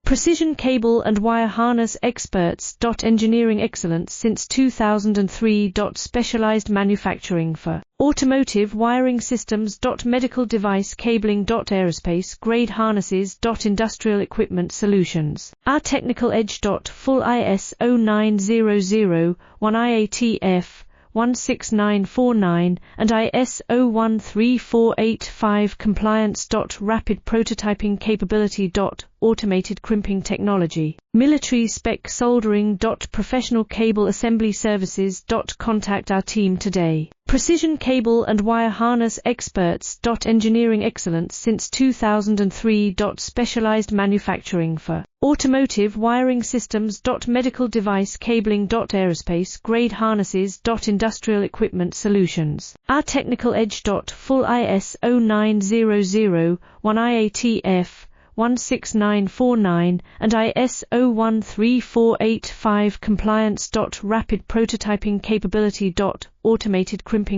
Precision cable and wire harness experts. Engineering excellence since 2003. Specialized manufacturing for automotive wiring systems. Medical device cabling. Aerospace grade harnesses. Industrial equipment solutions. Our technical edge. Full ISO 9001 IATF 16949 and ISO 13485 compliance. Rapid prototyping capability. Automated crimping technology. Military spec soldering. Professional cable assembly services. Contact our team today. Precision cable and wire harness experts. Engineering excellence since 2003. Specialized manufacturing for automotive wiring systems. Medical device cabling. Aerospace grade harnesses. Industrial equipment solutions. Our technical edge. Full ISO 9001 IATF 16949 and ISO 13485 compliance. Rapid prototyping capability. Automated crimping